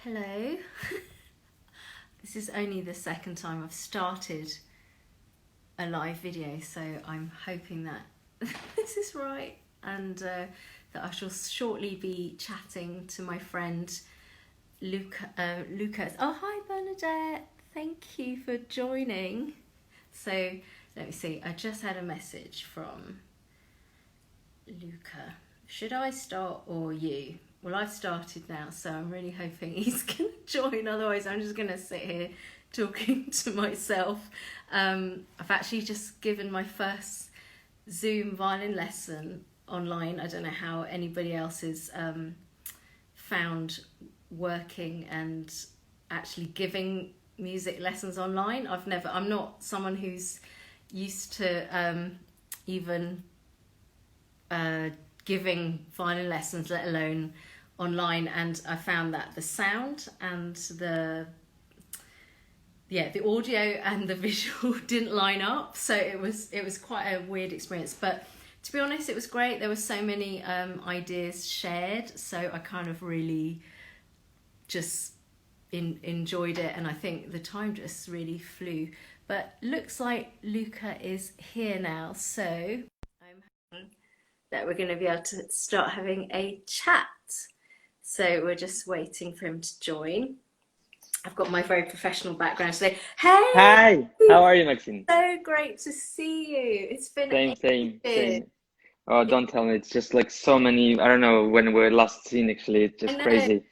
Hello. This is only the second time I've started a live video, so I'm hoping that this is right and that I shall shortly be chatting to my friend Luka. Lucas. Oh, hi Bernadette. Thank you for joining. So let me see. I just had a message from Luka. Should I start or you? Well, I've started now, so I'm really hoping he's going to join. Otherwise, I'm just going to sit here talking to myself. I've actually just given my first Zoom violin lesson online. I don't know how anybody else has found working and actually giving music lessons online. I'm not someone who's used to even giving violin lessons, let alone online, and I found that the sound and the audio and the visual didn't line up, so it was quite a weird experience. But to be honest, it was great. There were so many ideas shared, so I kind of really just enjoyed it, and I think the time just really flew. But looks like Luka is here now, so I'm hoping that we're going to be able to start having a chat. So we're just waiting for him to join. I've got my very professional background today. Hey! Hi, how are you, Maxine? So great to see you. It's been Same, same, ages. same. Oh, don't tell me. It's just like so many. I don't know when we're last seen, actually. It's I just know. crazy.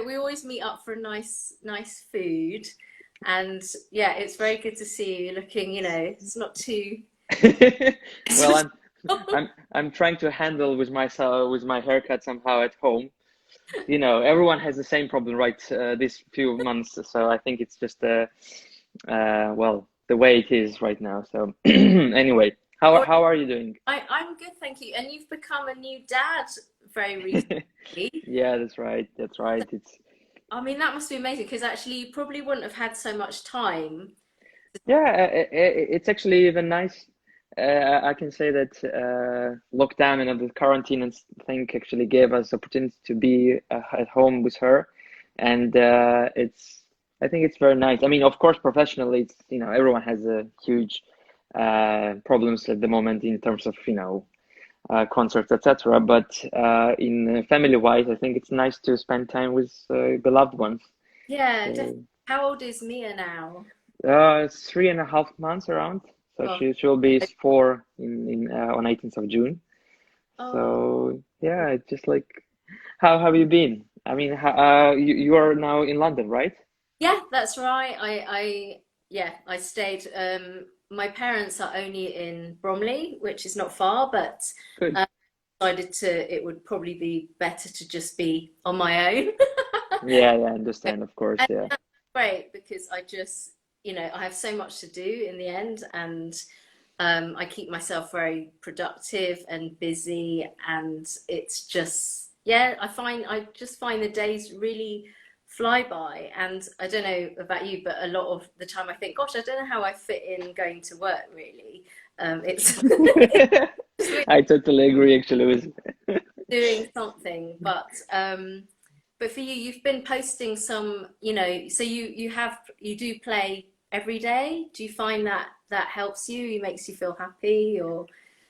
We always meet up for nice food. And yeah, it's very good to see you looking, it's not too... Well, I'm trying to handle with myself with my haircut somehow at home. Everyone has the same problem, right? These few months. So I think it's just well, the way it is right now. So anyway, how are you doing? I'm good, thank you. And you've become a new dad very recently. Yeah, that's right. That's right. It's I mean, that must be amazing because actually you probably wouldn't have had so much time. Yeah, it's actually even nice. I can say that lockdown and the quarantine and thing actually gave us opportunity to be at home with her, and I think it's very nice. I mean, of course, professionally, it's everyone has a huge problems at the moment in terms of concerts, etc. But in family wise, I think it's nice to spend time with beloved ones. Yeah, definitely. So. How old is Mia now? It's 3.5 months around. So Oh, she'll be 4 in on 18th of June. oh, So yeah, it's just like how have you been? I mean, you are now in London, right? yeah, that's right. Yeah, I stayed. My parents are only in Bromley, which is not far, but Good. uh, decided it would probably be better to just be on my own. Yeah, yeah, I understand, of course, And yeah. that's great because I have so much to do in the end, and I keep myself very productive and busy, and it's just, yeah, I just find the days really fly by. And I don't know about you, but a lot of the time I think, gosh, I don't know how I fit in going to work really. It's, it's really I totally agree actually with doing something, but for you, you've been posting some, so you do play every day. Do you find that that helps you? It makes you feel happy, or...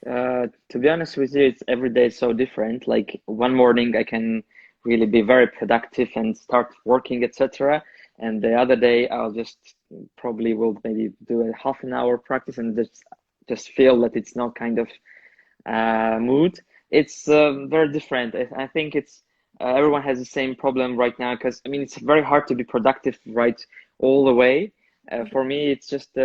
To be honest with you, it's every day is so different. Like one morning I can really be very productive and start working, etc. And the other day I'll just probably will maybe do a half an hour practice and just feel that it's not kind of mood. It's very different. I think it's everyone has the same problem right now because I mean it's very hard to be productive right all the way. For me, it's just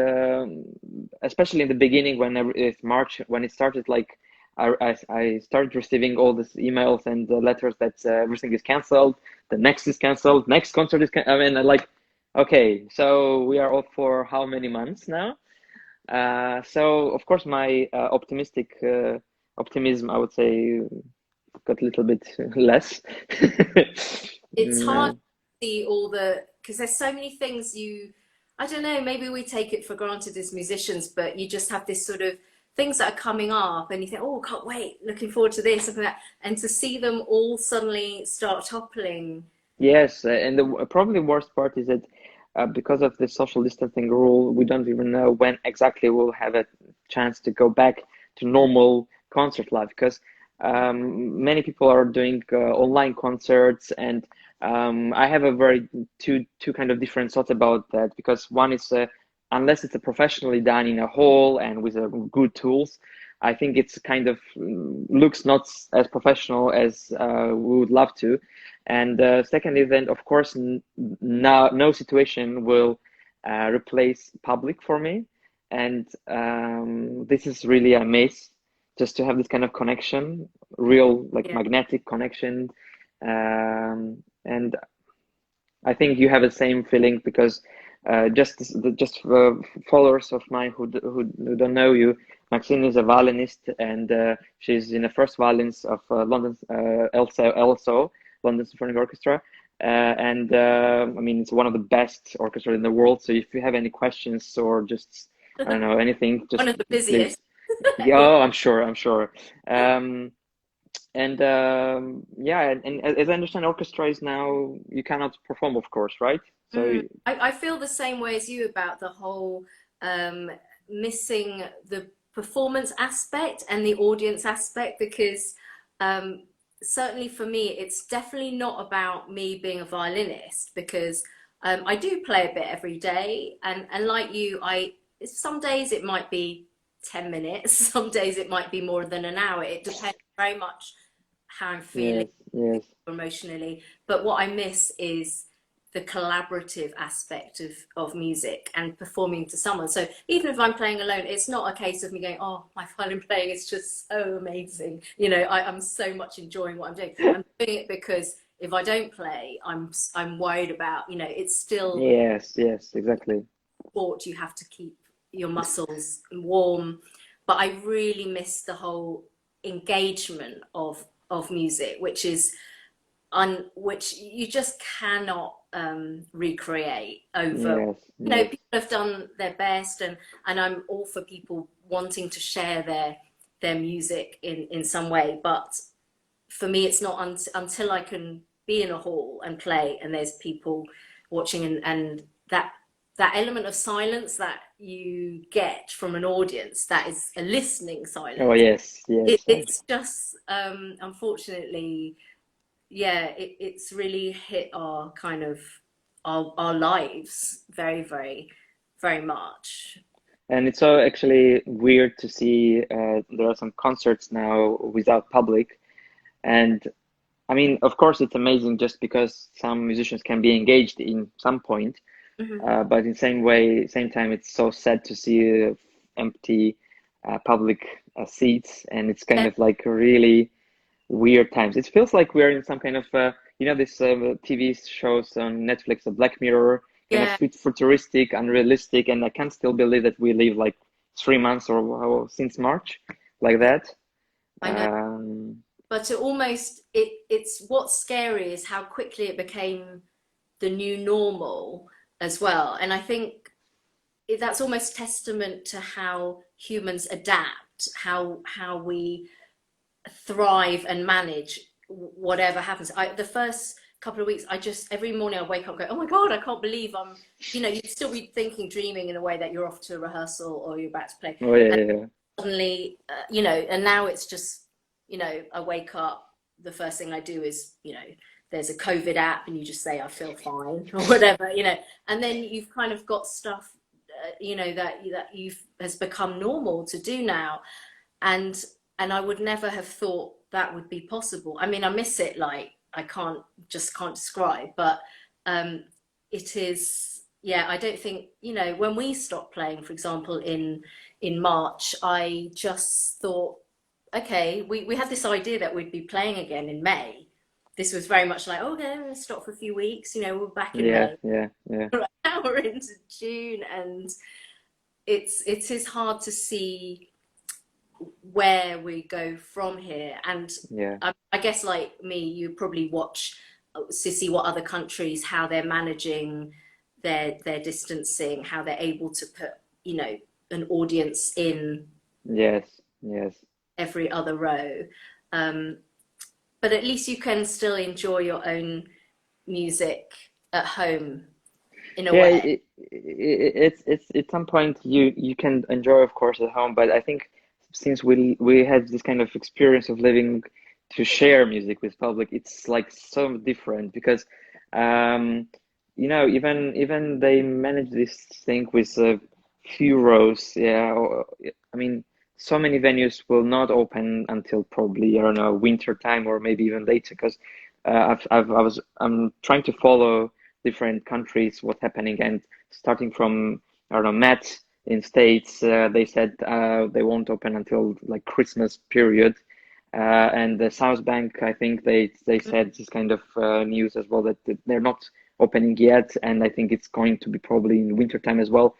especially in the beginning when it's March when it started. Like I started receiving all these emails and letters that everything is canceled. The next is canceled. Next concert is. I mean, like, okay, so we are off for how many months now? So of course my optimism, I would say, got a little bit less. It's hard Mm, to see all because there's so many things I don't know, maybe we take it for granted as musicians, but you just have this sort of things that are coming up and you think, oh, can't wait, looking forward to this, something like that. And to see them all suddenly start toppling Yes, and the probably worst part is that because of the social distancing rule, we don't even know when exactly we'll have a chance to go back to normal concert life. Because many people are doing online concerts, and I have a very two kind of different thoughts about that. Because one is unless it's professionally done in a hall and with good tools, I think it's kind of looks not as professional as we would love to. And second event, of course, no situation will replace public for me. And this is really a miss, just to have this kind of connection, real like Yeah. magnetic connection. And I think you have the same feeling because just followers of mine who don't know you, Maxine is a violinist and she's in the first violins of London's LSO, London Symphony Orchestra. And I mean, it's one of the best orchestras in the world. So if you have any questions or just, I don't know, anything, One just of the please. busiest. Yeah, oh, I'm sure, I'm sure. Um, and yeah, and as I understand, orchestra is now you cannot perform, of course, right? So I feel the same way as you about the whole um, missing the performance aspect and the audience aspect because um, certainly for me, it's definitely not about me being a violinist because I do play a bit every day, and like you, I some days it might be 10 minutes, some days it might be more than an hour. It depends very much how I'm feeling yes, yes, emotionally. But what I miss is the collaborative aspect of music and performing to someone. So even if I'm playing alone, it's not a case of me going, oh, my violin playing is just so amazing. You know, I'm so much enjoying what I'm doing. I'm doing it because if I don't play, I'm worried about, you know, it's still yes, yes, exactly. sport. You have to keep your muscles warm. But I really miss the whole engagement of music, which is which you just cannot recreate over. Yes, You know, yes, people have done their best, and I'm all for people wanting to share their music in some way. But for me, it's not until I can be in a hall and play, and there's people watching, and that element of silence that you get from an audience that is a listening oh silence. yes, yes, It's just unfortunately, yeah, it's really hit our kind of our lives very, very, very much. and it's so actually weird to see there are some concerts now without public. And I mean, of course it's amazing just because some musicians can be engaged in some point. Mhm. But in same way, same time, it's so sad to see empty public seats, and it's kind Yeah, of like really weird times. It feels like we're in some kind of this TV shows on Netflix, a Black Mirror, kind of yeah, futuristic, unrealistic, and I can't still believe that we live like 3 months or since March, like yeah, that. I know. Um, But it almost it's what's scary is how quickly it became the new normal as well. And I think that's almost testament to how humans adapt, how we thrive and manage whatever happens. The first couple of weeks, I just every morning I wake up and go, oh my god, I can't believe I'm. You know, you'd still be thinking, dreaming in a way that you're off to a rehearsal or you're about to play, oh yeah, and yeah, yeah. suddenly, you know, and now it's just, you know, I wake up. The first thing I do is, you know, there's a COVID app, and you just say I feel fine or whatever, you know, and then you've kind of got stuff, you know, that you've has become normal to do now, and and I would never have thought that would be possible. I mean, I miss it like I can't describe, but um, it is. Yeah, I don't think, you know, when we stopped playing, for example, in March, I just thought, okay, we had this idea that we'd be playing again in May. This was very much like, oh, okay, we'll stop for a few weeks. You know, we're back in Yeah, May. yeah, yeah, Now we're into June, and it is hard to see where we go from here. And yeah. I guess, like me, you probably watch to see what other countries, how they're managing their distancing, how they're able to put, you know, an audience in Yes, yes. every other row. Um, but at least you can still enjoy your own music at home in a Yeah, way. it's at some point you can enjoy, of course, at home, but I think since we have this kind of experience of living to share music with public, it's like so different because, um, even they manage this thing with a few rows. Yeah, I mean, so many venues will not open until probably, I don't know, winter time or maybe even later because I'm trying to follow different countries, what's happening. And starting from, I don't know, Met in States, they said they won't open until like Christmas period. And the South Bank, I think they said this kind of news as well that they're not opening yet, and I think it's going to be probably in winter time as well.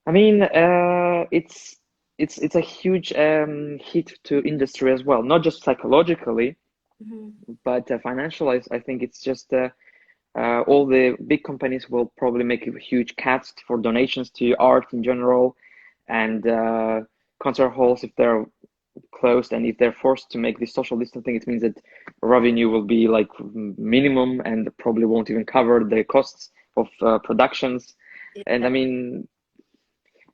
I mean, it's a huge hit to industry as well, not just psychologically, Mhm. but financially. I think it's just all the big companies will probably make a huge cuts for donations to art in general, and concert halls if they're closed and if they're forced to make this social distancing, it means that revenue will be like minimum and probably won't even cover the costs of productions. And Yeah. I mean,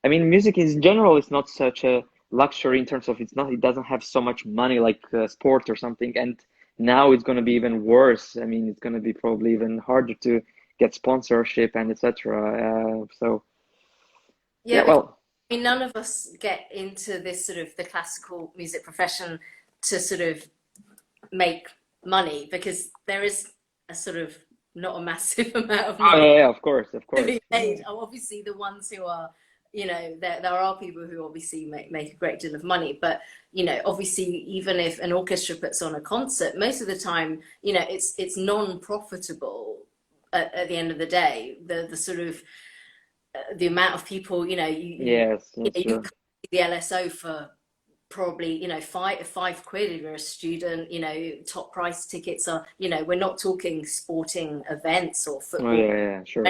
music in general is not such a luxury in terms of it doesn't have so much money like sport or something. And now it's going to be even worse. I mean, it's going to be probably even harder to get sponsorship and etc. So Yeah, yeah, because well, I mean, none of us get into this sort of the classical music profession to sort of make money because there is a sort of not a massive amount of oh money yeah, yeah, of to course, be yeah, made. Obviously, the ones who are, there are people who obviously make a great deal of money, but obviously, even if an orchestra puts on a concert, most of the time, it's non-profitable at the end of the day. The sort of the amount of people, yes, yes, you sure. come to the LSO for probably five quid if you're a student. Top price tickets are, we're not talking sporting events or Oh football. yeah, yeah, sure.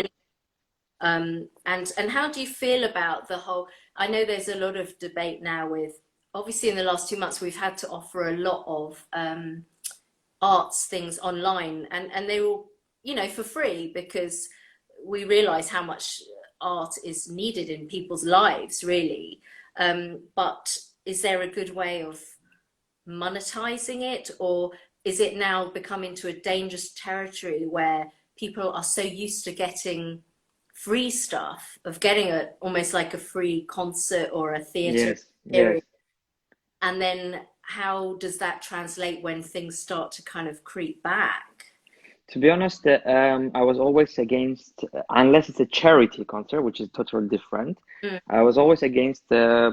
And how do you feel about the whole? I know there's a lot of debate now with, obviously in the last 2 months we've had to offer a lot of arts things online, and they all, for free because we realize how much art is needed in people's lives, really. But is there a good way of monetizing it, or is it now becoming to a dangerous territory where people are so used to getting free stuff, of getting a almost like a free concert or a theatre Yes, yes. experience, and then how does that translate when things start to kind of creep back? To be honest, I was always against, unless it's a charity concert, which is totally different. Mm, I was always against a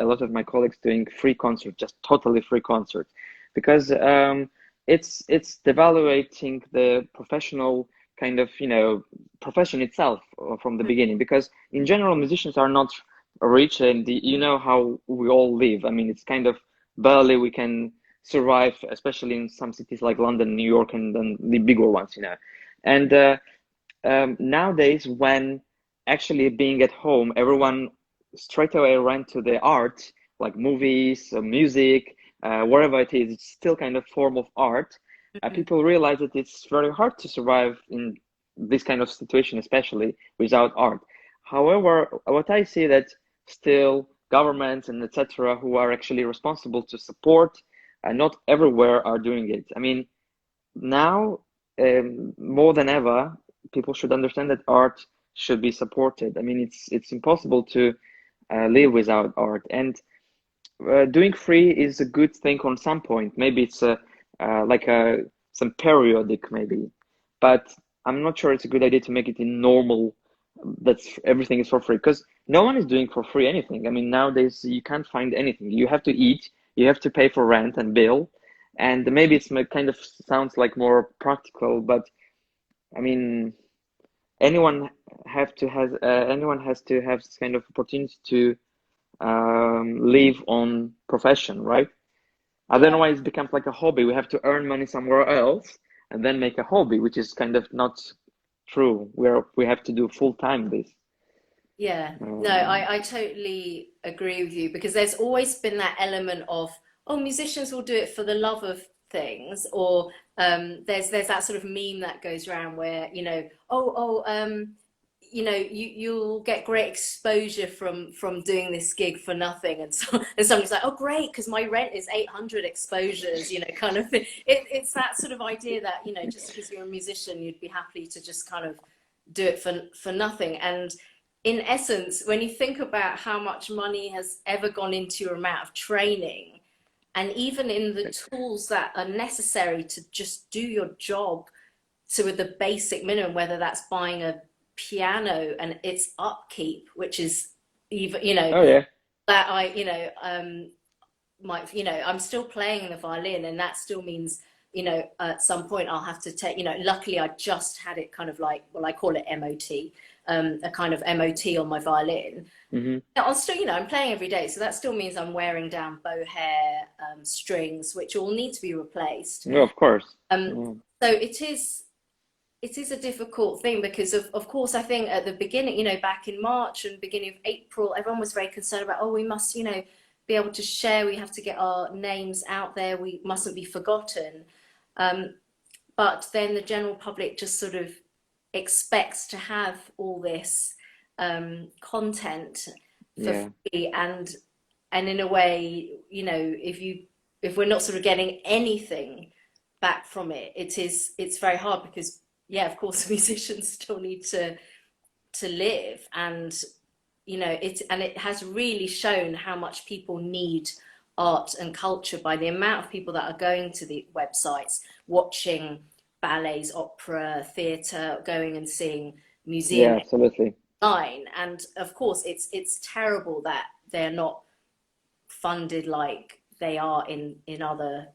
lot of my colleagues doing free concert, just totally free concert, because it's devaluating the professional kind of, profession itself from the mm, beginning. Because in general, musicians are not rich, and you know how we all live. I mean, it's kind of barely we can survive, especially in some cities like London, New York, and then the bigger ones. And nowadays, when actually being at home, everyone straight away ran to the art, like movies, music, whatever it is, it's still kind of form of art. mm. People realize that it's very hard to survive in this kind of situation, especially without art. However, what I see that still governments and etc. who are actually responsible to support, not everywhere are doing it. I mean, now more than ever, people should understand that art should be supported. I mean, it's impossible to live without art, and doing free is a good thing on some point. Maybe it's like some periodic maybe, but I'm not sure it's a good idea to make it in normal. That's everything is for free because no one is doing for free anything. I mean, nowadays you can't find anything. You have to eat, you have to pay for rent and bill, and maybe it's kind of sounds like more practical, but I mean, anyone anyone has to have this kind of opportunity to live on profession, right? Yeah, Otherwise, it becomes like a hobby. We have to earn money somewhere else and then make a hobby, which is kind of not true. We have to do full time this. yeah. No, Um, I totally agree with you because there's always been that element of, oh, musicians will do it for the love of things, or there's that sort of meme that goes around where, you'll get great exposure from doing this gig for nothing, and so and somebody's like, oh great, because my rent is 800 exposures, kind of thing. It's that sort of idea that, just because you're a musician, you'd be happy to just kind of do it for nothing. And in essence, when you think about how much money has ever gone into your amount of training, and even in the tools that are necessary to just do your job to the basic minimum, whether that's buying a piano and its upkeep, which is even, Oh yeah. that I'm still playing the violin, and that still means, at some point I'll have to take, luckily I just had it kind of like, well, I call it MOT, a kind of MOT on my violin. Mm-hmm. I'll still, I'm playing every day, so that still means I'm wearing down bow hair, strings, which all need to be replaced. No, of course. So it is a difficult thing, because of course, I think at the beginning, back in March and beginning of April, everyone was very concerned about, oh, we must, be able to share, we have to get our names out there, we mustn't be forgotten. But then the general public just sort of expects to have all this content for free, and in a way, if we're not sort of getting anything back from it, it's very hard, because of course musicians still need to live, and it has really shown how much people need art and culture by the amount of people that are going to the websites, watching ballets, opera, theatre, going and seeing museum absolutely. online. And of course it's terrible that they're not funded like they are in other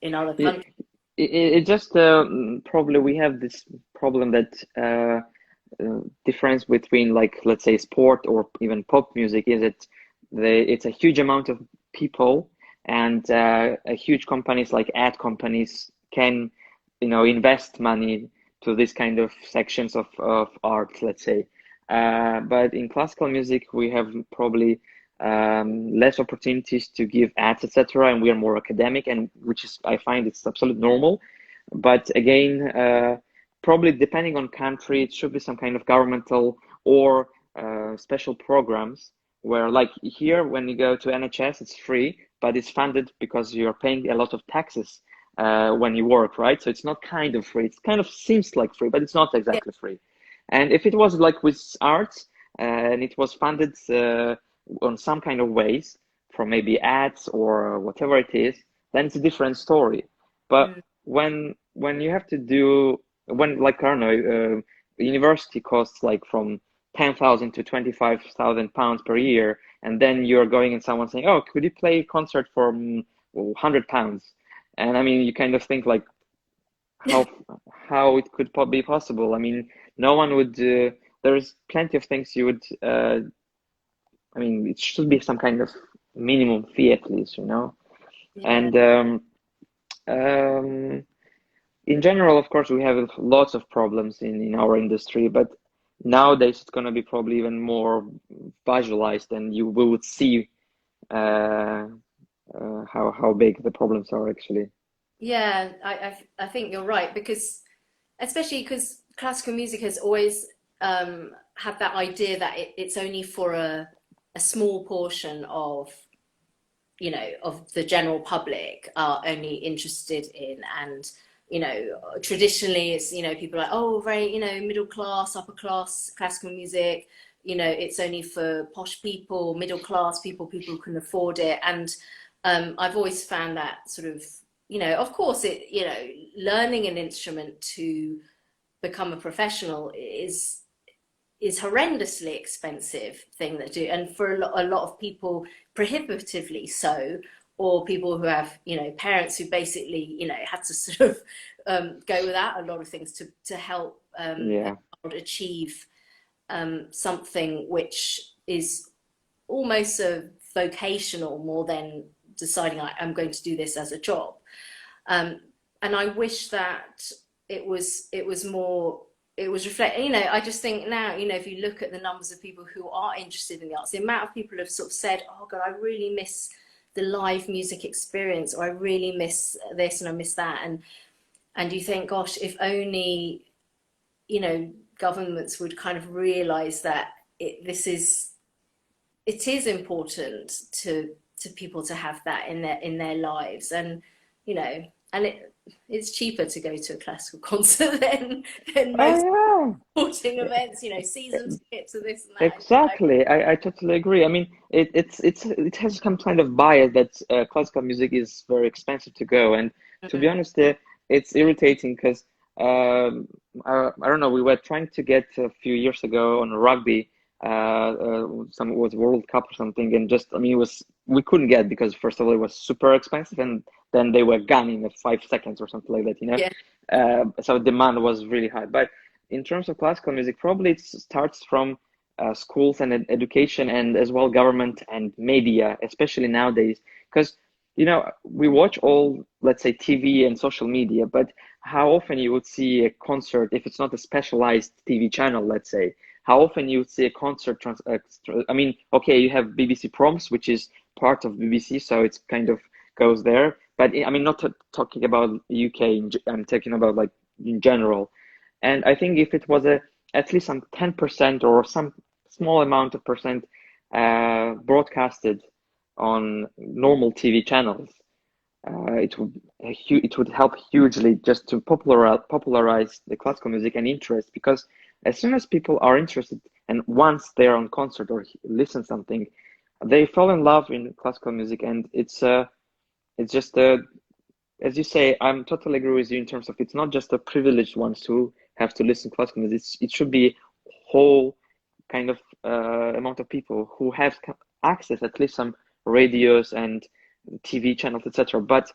countries. It just probably we have this problem that difference between, like, let's say sport or even pop music is it's a huge amount of people, and a huge companies like ad companies can invest money to this kind of sections of art, let's say, but in classical music we have probably less opportunities to give ads, etc., and we are more academic, and which is, I find, it's absolutely normal. But again, probably depending on country, it should be some kind of governmental or special programs where, like here, when you go to NHS, it's free, but it's funded because you're paying a lot of taxes when you work, right? So it's not kind of free. It kind of seems like free, but it's not exactly free. And if it was like with arts, and it was funded on some kind of ways from maybe ads or whatever it is, then it's a different story. But when you have to do, when, like, I don't know, university costs like from 10,000 to 25,000 pounds per year, and then you're going and someone saying, oh, could you play a concert for 100 pounds? And I mean, you kind of think like, how it could be possible. I mean, no one would, there's plenty of things you would, I mean, it should be some kind of minimum fee at least, And in general, of course, we have lots of problems in our industry, but nowadays it's going to be probably even more visualized, and we would see how big the problems are actually. Yeah, I think you're right, because especially because classical music has always had that idea that it's only for a small portion of of the general public are only interested in. And traditionally it's people are like, oh, very middle class, upper class classical music, it's only for posh people, middle class people who can afford it. And I've always found that sort of, of course learning an instrument to become a professional is horrendously expensive thing that do, and for a lot of people prohibitively so, or people who have parents who basically had to sort of go without a lot of things to help achieve something which is almost a vocational more than deciding I'm going to do this as a job. And I wish that it was more, it was reflecting, I just think now, if you look at the numbers of people who are interested in the arts, the amount of people have sort of said, oh God, I really miss the live music experience, or I really miss this and I miss that. And you think, gosh, if only, you know, governments would kind of realize that it is important to people to have that in their lives. And you know, and it's cheaper to go to a classical concert than most Oh sporting yeah. events, you know, season tickets to this and that. Exactly, I totally agree. I mean, it has some kind of bias that classical music is very expensive to go, and to be Mm, honest, it's irritating because I don't know. We were trying to get a few years ago on rugby, some it was World Cup or something, and just I mean, it was we couldn't get because first of all it was super expensive, and then they were gone in 5 seconds or something like that, you know. yeah. So demand was really high, but in terms of classical music, probably it starts from schools and education, and as well government and media, especially nowadays. Because you know we watch all, let's say, TV and social media, but how often you would see a concert if it's not a specialized TV channel, let's say? How often you would see a concert? I mean, okay, you have BBC Proms, which is part of BBC, so it's kind of goes there. But I mean, not talking about UK. I'm talking about like in general. And I think if it was a at least some 10% or some small amount of percent broadcasted on normal TV channels, it would help hugely just to popularize the classical music and interest. Because as soon as people are interested and once they're on concert or listen something, they fall in love in classical music, and it's just as you say, I'm totally agree with you in terms of it's not just the privileged ones who have to listen to classical music. It should be whole kind of amount of people who have access at least some radios and TV channels, etc. But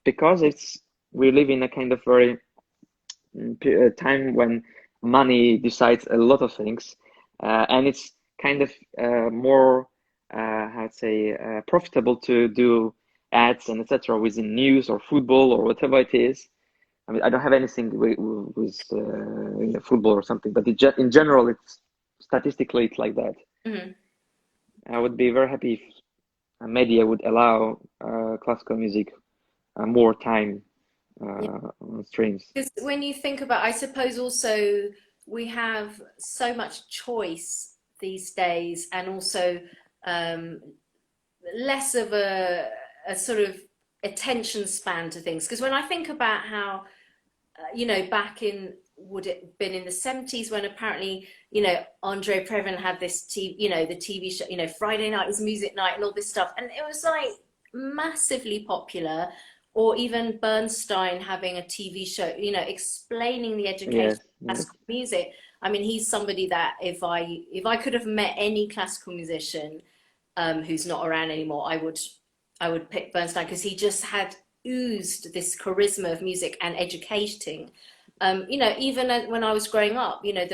because it's we live in a kind of very time when money decides a lot of things, and it's kind of more how to say profitable to do ads and etc. within news or football or whatever it is. I mean, I don't have anything with football or something, but in general, it's statistically it's like that. Mhm. I would be very happy if media would allow classical music more time on streams. Because when you think about, I suppose also we have so much choice these days, and also um, less of a sort of attention span to things. Because when I think about how, you know, back in, would it have been in the 70s when apparently, you know, Andre Previn had this you know, the TV show, you know, Friday night is music night and all this stuff. And it was like massively popular. Or even Bernstein having a TV show, you know, explaining the education Yes, of yes, classical music. I mean, he's somebody that if I could have met any classical musician who's not around anymore, I would pick Bernstein because he just had oozed this charisma of music and educating. You know, even when I was growing up, you know,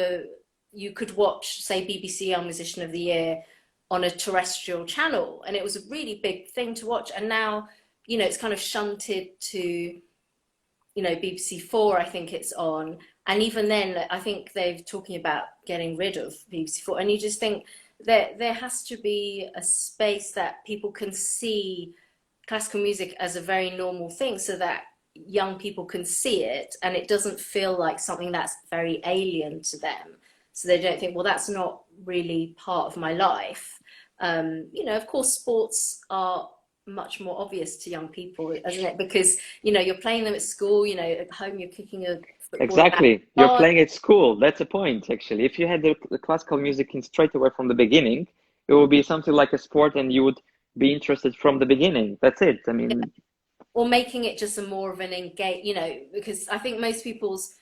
you could watch, say, BBC Young Musician of the Year on a terrestrial channel, and it was a really big thing to watch. And now, you know, it's kind of shunted to, you know, BBC Four, I think it's on. And even then, I think they're talking about getting rid of BBC Four. And you just think that there has to be a space that people can see classical music as a very normal thing, so that young people can see it and it doesn't feel like something that's very alien to them. So they don't think, well, that's not really part of my life. You know, of course, sports are much more obvious to young people, isn't it? Because, you know, you're playing them at school, you know, at home you're kicking a football about. exactly. You're Oh, playing at school. That's the point, actually. If you had the classical music in straight away from the beginning, it would be something like a sport, and you would be interested from the beginning. That's it. I mean, or making it just a more of an engage, you know, because I think most people's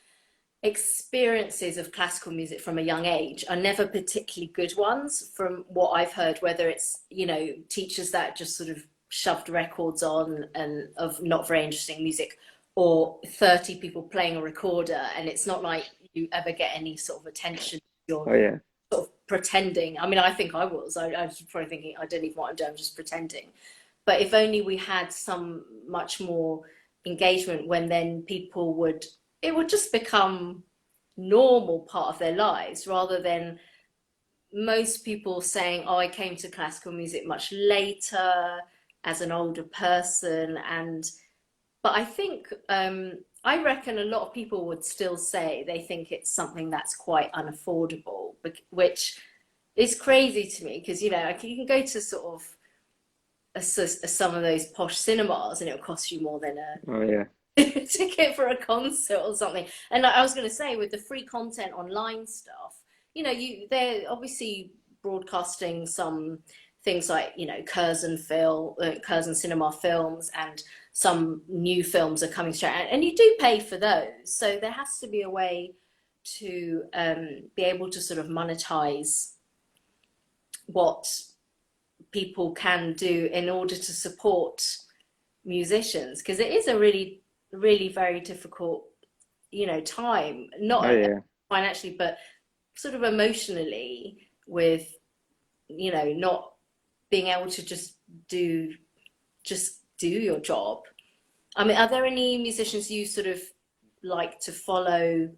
experiences of classical music from a young age are never particularly good ones, from what I've heard, whether it's, you know, teachers that just sort of shoved records on and of not very interesting music, or 30 people playing a recorder, and it's not like you ever get any sort of attention. You're oh yeah, sort of pretending. I mean, I think I was probably thinking, I don't even know what I'm doing, I'm just pretending. But if only we had some much more engagement, when then people would, it would just become normal part of their lives, rather than most people saying, oh, I came to classical music much later, as an older person. And but I think I reckon a lot of people would still say they think it's something that's quite unaffordable, which is crazy to me because you know like you can go to sort of some of those posh cinemas and it'll cost you more than Oh yeah. a ticket for a concert or something. And like I was going to say, with the free content online stuff, you know, they're obviously broadcasting some things like you know Curzon Cinema films, and some new films are coming straight out, and you do pay for those. So there has to be a way to be able to sort of monetize what people can do in order to support musicians, because it is a really really very difficult you know time, Oh not yeah. financially but sort of emotionally, with you know not being able to just do your job. I mean, are there any musicians you sort of like to follow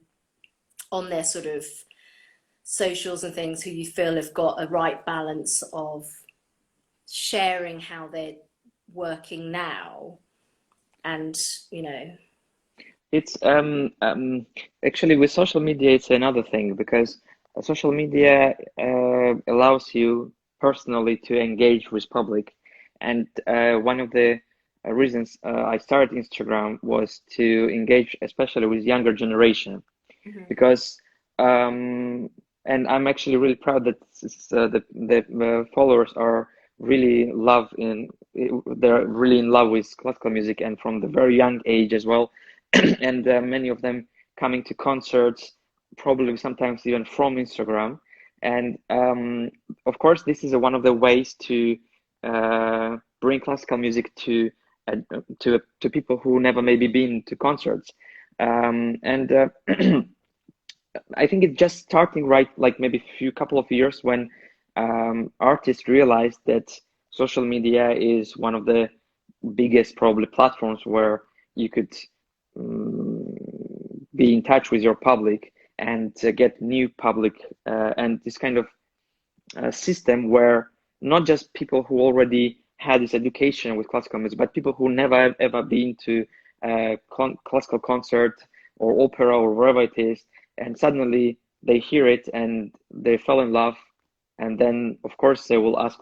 on their sort of socials and things who you feel have got a right balance of sharing how they're working now and you know. It's actually with social media, it's another thing because social media allows you personally to engage with public, and one of the reasons I started Instagram was to engage, especially with younger generation, Mhm. because and I'm actually really proud that the followers are really love in they're really in love with classical music and from the very young age as well, and many of them coming to concerts, probably sometimes even from Instagram, and of course this is one of the ways to bring classical music to people who never maybe been to concerts, and I think it's just starting right, like maybe a few couple of years when artists realized that social media is one of the biggest probably platforms where you could um, be in touch with your public and get new public, and this kind of system where not just people who already had this education with classical music, but people who never ever been to a classical concert or opera or wherever it is, and suddenly they hear it and they fell in love, and then of course they will ask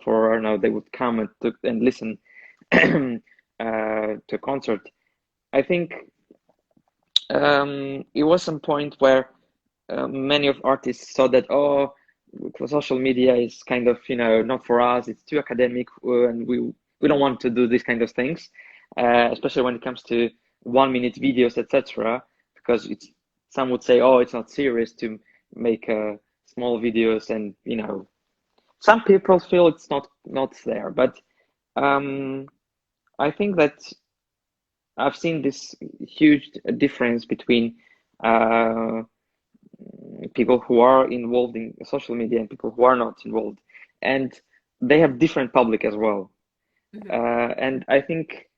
for, you know, they would come and listen to a concert. I think it was some point where many of artists saw that, oh, social media is kind of, you know, not for us, it's too academic, and we don't want to do these kind of things, especially when it comes to 1 minute videos, etc. Because it's, some would say, oh, it's not serious to make small videos, and you know, some people feel it's not there, but um, I think that I've seen this huge difference between uh, people who are involved in social media and people who are not involved, and they have different public as well. Mhm. And I think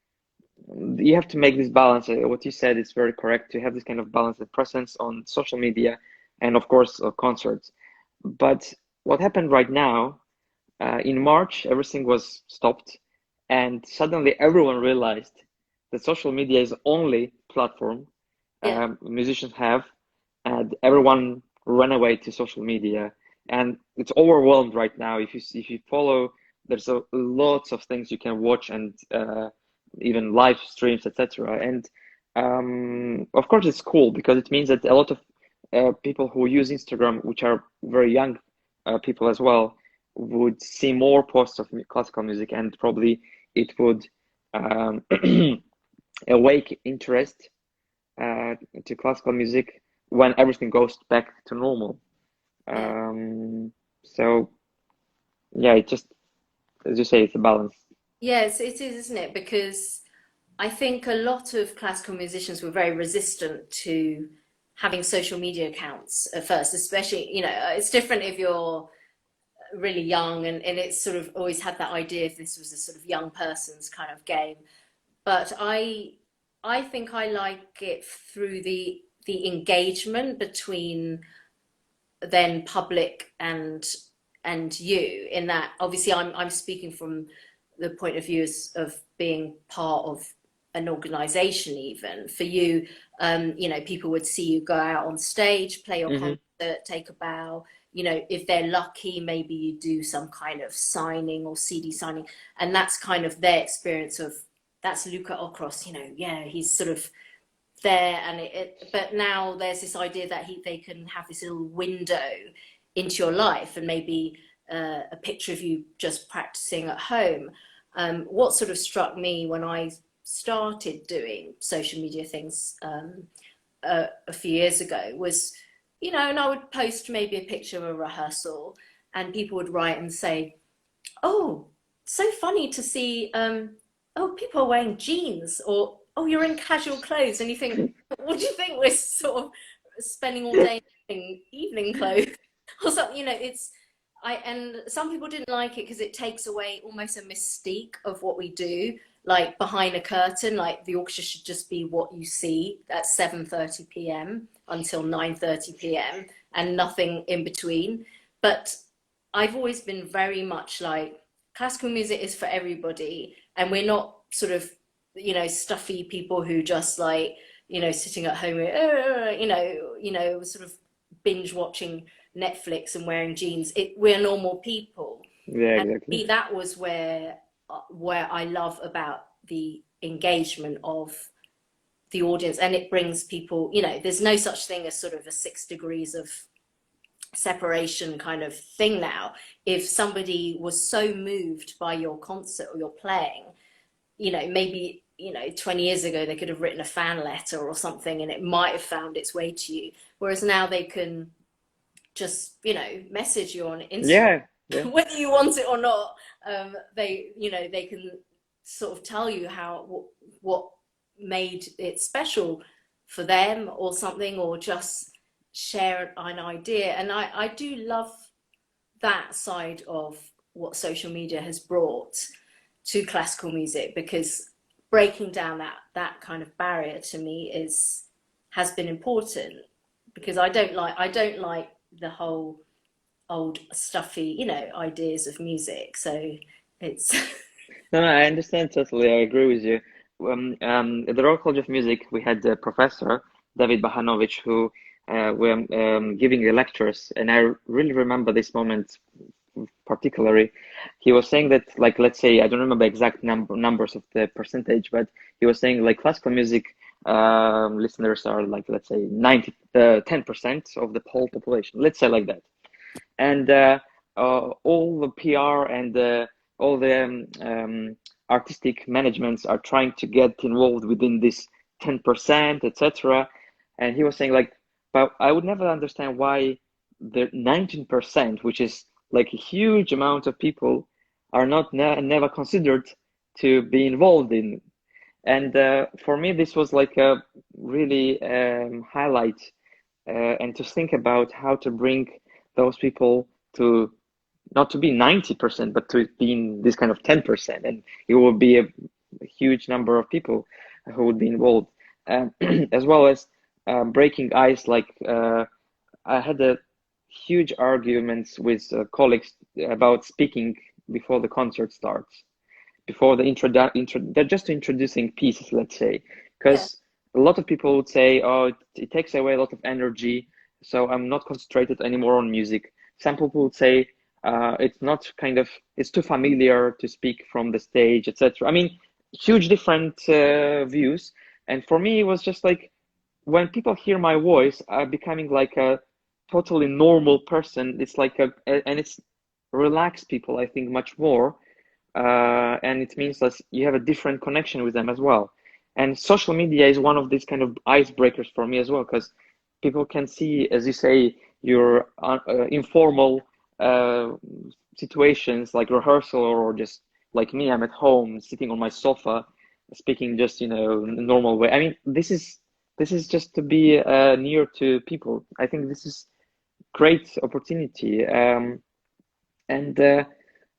you have to make this balance. What you said is very correct, to have this kind of balance and presence on social media, and of course concerts. But what happened right now, in March, everything was stopped, and suddenly everyone realized that social media is the only platform Yeah. musicians have, and everyone ran away to social media, and it's overwhelmed right now. If you follow, there's lots of things you can watch, and even live streams, etc. And of course, it's cool because it means that a lot of people who use Instagram, which are very young people as well, would see more posts of classical music, and probably it would um, awake interest uh, to classical music when everything goes back to normal. Yeah. Um, so yeah, it just, as you say, it's a balance. Yes, it is, isn't it? Because I think a lot of classical musicians were very resistant to having social media accounts at first, especially, you know, it's different if you're really young and it's sort of always had that idea if this was a sort of young person's kind of game. But I think I like it through the engagement between then public and you, in that obviously I'm speaking from the point of view of being part of an organization. Even for you, you know, people would see you go out on stage, play your Hmm. concert, take a bow. You know, if they're lucky, maybe you do some kind of signing or CD signing, and that's kind of their experience of that's Luka Okros. You know, yeah, he's sort of there, and but now there's this idea that they can have this little window into your life, and maybe a picture of you just practicing at home. What sort of struck me when I started doing social media things a few years ago was, you know, and I would post maybe a picture of a rehearsal, and people would write and say, "Oh, so funny to see. Oh, people are wearing jeans, or oh, you're in casual clothes," and you think, "What do you think? We're sort of spending all day in evening clothes or something." You know, it's and some people didn't like it because it takes away almost a mystique of what we do. Like behind a curtain, like the orchestra should just be what you see at 7:30 p.m. until 9:30 p.m. and nothing in between. But I've always been very much like classical music is for everybody, and we're not sort of, you know, stuffy people who just like, you know, sitting at home, you know, sort of binge watching Netflix and wearing jeans. We're normal people, Yeah, and exactly. that was where I love about the engagement of the audience, and it brings people. You know, there's no such thing as sort of a 6 degrees of separation kind of thing now. If somebody was so moved by your concert or your playing, you know, maybe, you know, 20 years ago they could have written a fan letter or something and it might have found its way to you, whereas now they can just, you know, message you on Instagram Yeah, yeah. whether you want it or not. They, you know, they can sort of tell you what made it special for them or something, or just share an idea. And I do love that side of what social media has brought to classical music, because breaking down that kind of barrier to me is has been important, because I don't like the whole old stuffy, you know, ideas of music. So it's No, no, I understand totally. I agree with you. At the Royal College of Music, we had a professor, David Bahanovic, who were giving the lectures, and I really remember this moment particularly. He was saying that, like, let's say, I don't remember exact numbers of the percentage, but he was saying like classical music listeners are like, let's say, 10% of the whole population. Let's say like that. And all the PR and all the artistic managements are trying to get involved within this 10%, etc. And he was saying like, but I would never understand why the 19%, which is like a huge amount of people, are not never considered to be involved in. And for me, this was like a really highlight, and to think about how to bring those people to not to be 90%, but to be in this kind of 10%. And it will be a huge number of people who would be involved, as well as breaking ice. Like I had a huge arguments with colleagues about speaking before the concert starts, before the they're just introducing pieces, let's say, yeah, because a lot of people would say, oh, it takes away a lot of energy, so I'm not concentrated anymore on music. Some people would say it's not kind of, it's too familiar to speak from the stage, etc. I mean, huge different views. And for me, it was just like when people hear my voice, I'm becoming like a totally normal person. It's like and it's relaxed people, I think, much more, and it means that you have a different connection with them as well. And social media is one of these kind of icebreakers for me as well, because people can see, as you say, your informal uh, situations like rehearsal, or just like me, I'm at home sitting on my sofa, speaking just, you know, in a normal way. I mean, this is just to be near to people. I think this is great opportunity. And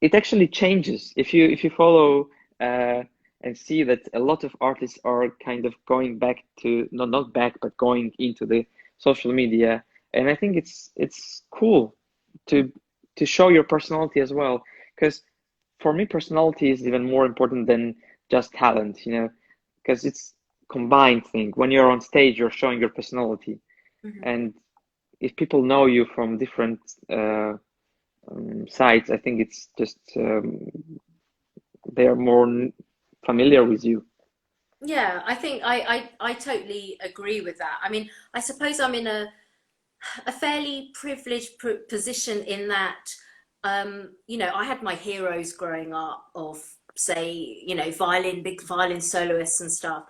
it actually changes if you follow and see that a lot of artists are kind of going back to, not back, but going into the social media. And I think it's cool to show your personality as well, because for me, personality is even more important than just talent, because it's combined thing. When you're on stage, you're showing your personality, Mhm. and if people know you from different sides, I think it's just they are more familiar with you. Yeah, I think I totally agree with that. I mean, I suppose I'm in a fairly privileged position in that, I had my heroes growing up of, say, big violin soloists and stuff,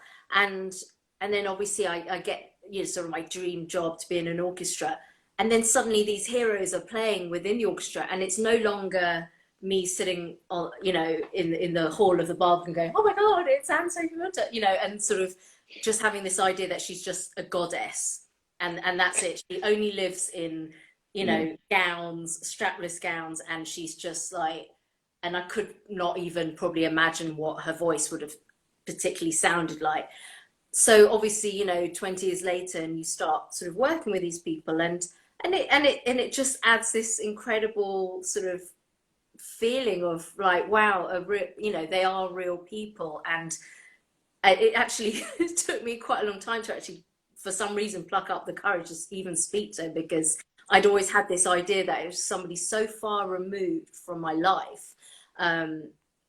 and and then obviously I get, sort of my dream job to be in an orchestra, and then suddenly these heroes are playing within the orchestra, and it's no longer me sitting on, in the hall of the Barbican going, oh my God, it's Anne Sophie Mutter, and sort of just having this idea that she's just a goddess, and that's it. She only lives in, Yeah. gowns, strapless gowns, and she's just like, and I could not even probably imagine what her voice would have particularly sounded like. So obviously, 20 years later, and you start sort of working with these people, and it just adds this incredible sort of feeling of like, wow, they are real people. And it actually took me quite a long time to actually, for some reason, pluck up the courage to even speak to him, because I'd always had this idea that it was somebody so far removed from my life. Um,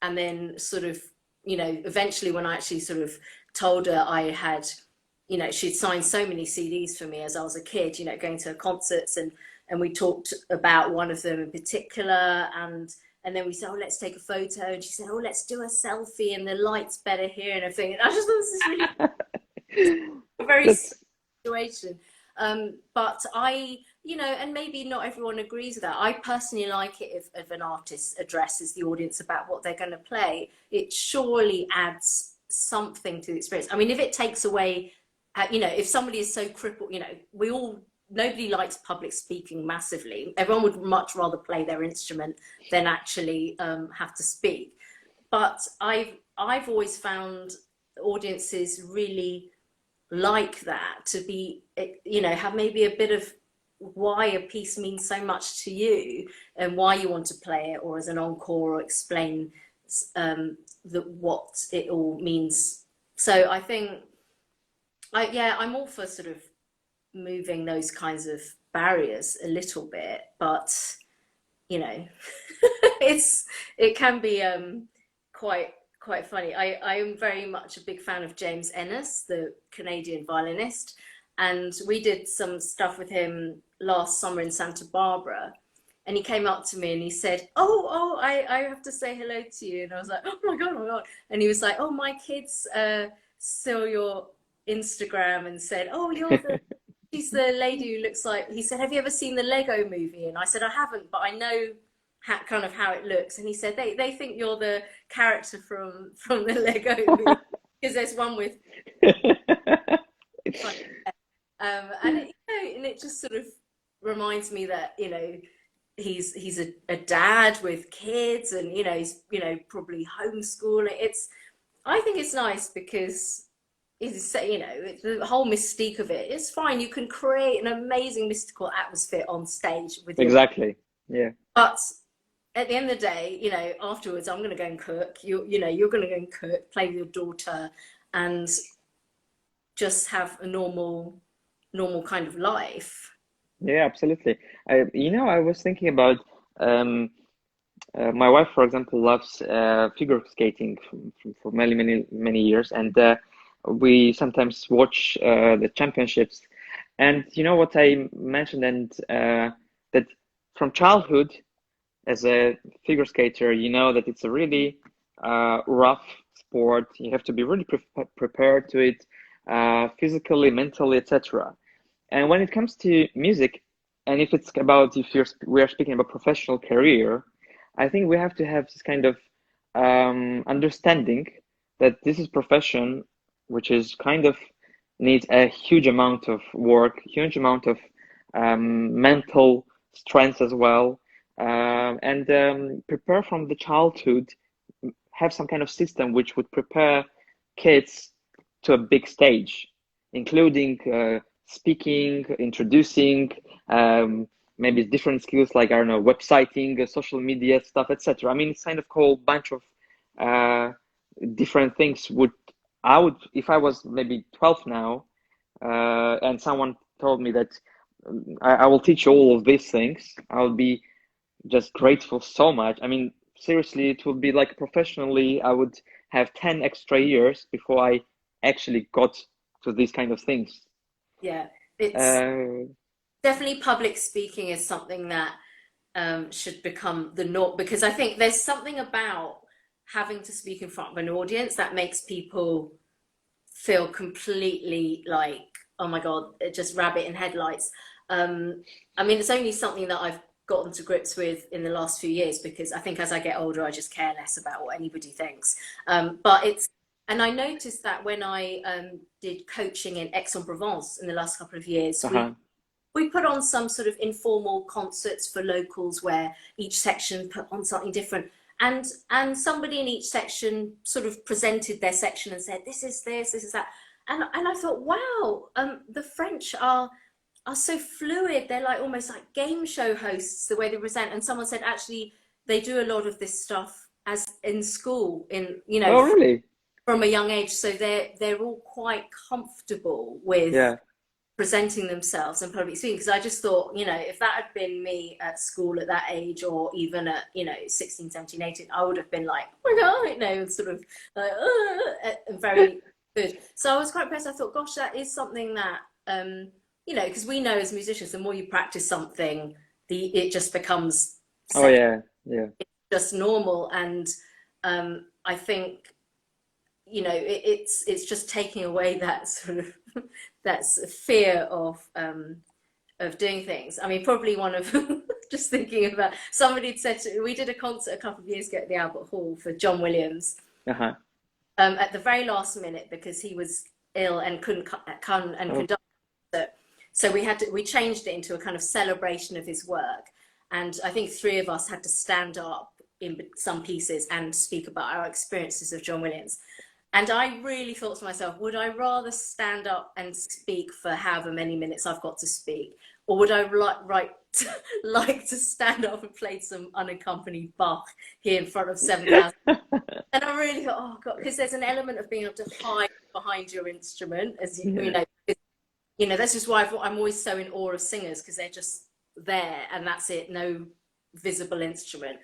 and then sort of, eventually when I actually sort of told her I had, she'd signed so many CDs for me as I was a kid, going to concerts, and we talked about one of them in particular, and then we said, oh, let's take a photo. And she said, oh, let's do a selfie, and the light's better here and everything. And I just thought this is really a very That's situation. But and maybe not everyone agrees with that. I personally like it if an artist addresses the audience about what they're going to play. It surely adds something to the experience. I mean, if it takes away, if somebody is so crippled, nobody likes public speaking massively. Everyone would much rather play their instrument than actually have to speak. But I've always found audiences really like that, to be, have maybe a bit of why a piece means so much to you and why you want to play it, or as an encore, or explain what it all means. So I think I'm all for sort of moving those kinds of barriers a little bit, but you know, it can be quite funny. I am very much a big fan of James Ennis, the Canadian violinist, and we did some stuff with him last summer in Santa Barbara. And he came up to me and he said, I have to say hello to you. And I was like, oh my God. And he was like, oh, my kids saw your Instagram and said, oh, she's the lady who looks like, he said, have you ever seen the Lego movie? And I said, I haven't, but I know kind of how it looks. And he said, they think you're the character from the Lego movie, because there's one with, and it just sort of reminds me that, he's a dad with kids, and he's probably homeschooling. I think it's nice because the whole mystique of it. It's fine, you can create an amazing mystical atmosphere on stage with your, exactly. Yeah. but at the end of the day, afterwards I'm going to go and cook. You're going to go and cook, play with your daughter, and just have a normal kind of life. Yeah, absolutely. I was thinking about um, my wife, for example, loves figure skating for many, many, many years, and we sometimes watch the championships. And you know what I mentioned, and that from childhood, as a figure skater, you know that it's a really rough sport. You have to be really prepared to it, physically, mentally, etc. And when it comes to music, and if we are speaking about professional career, I think we have to have this kind of understanding that this is profession, which is kind of needs a huge amount of work, huge amount of mental strength as well, and prepare from the childhood, have some kind of system which would prepare kids to a big stage, including speaking, introducing, maybe different skills like, I don't know, websiting, social media stuff, etc. I mean, it's kind of whole bunch of uh, different things. If I was maybe 12 now, and someone told me that I will teach you all of these things, I will be just grateful so much. I mean, seriously, it would be like professionally, I would have 10 extra years before I actually got to these kind of things. Yeah, it's Uh, definitely public speaking is something that should become the norm, because I think there's something about having to speak in front of an audience that makes people feel completely like, oh my God, just rabbit in headlights. Um, I mean, it's only something that I've gotten to grips with in the last few years, because I think as I get older, I just care less about what anybody thinks. But it's, and I noticed that when I did coaching in Aix-en-Provence in the last couple of years, uh-huh. we put on some sort of informal concerts for locals where each section put on something different. And somebody in each section sort of presented their section and said, this is this, this is that. And I thought, wow, the French are so fluid. They're like almost like game show hosts, the way they present. And someone said, actually, they do a lot of this stuff as in school, in, you know, Oh, really? from a young age. So they're all quite comfortable with Yeah. presenting themselves and public speaking. Because I just thought, you know, if that had been me at school at that age, or even at, you know, 16, 17, 18, I would have been like, oh my God, you know, sort of like, and very good. So I was quite impressed. I thought, gosh, that is something that, you know, because we know as musicians, the more you practice something, it just becomes Oh, second, yeah. Yeah. just normal. And I think, you know, it's just taking away that sort of that's fear of doing things. I mean, probably one of just thinking about, somebody had said we did a concert a couple of years ago at the Albert Hall for John Williams, Uh-huh. at the very last minute because he was ill and couldn't come and Oh, conduct it. So we changed it into a kind of celebration of his work, and I think three of us had to stand up in some pieces and speak about our experiences of John Williams. And I really thought to myself, would I rather stand up and speak for however many minutes I've got to speak, or would I like to stand up and play some unaccompanied Bach here in front of 7,000? And I really thought, oh God, because there's an element of being able to hide behind your instrument, as you yeah. know, you know, that's just why I'm always so in awe of singers, because they're just there and that's it, no visible instrument.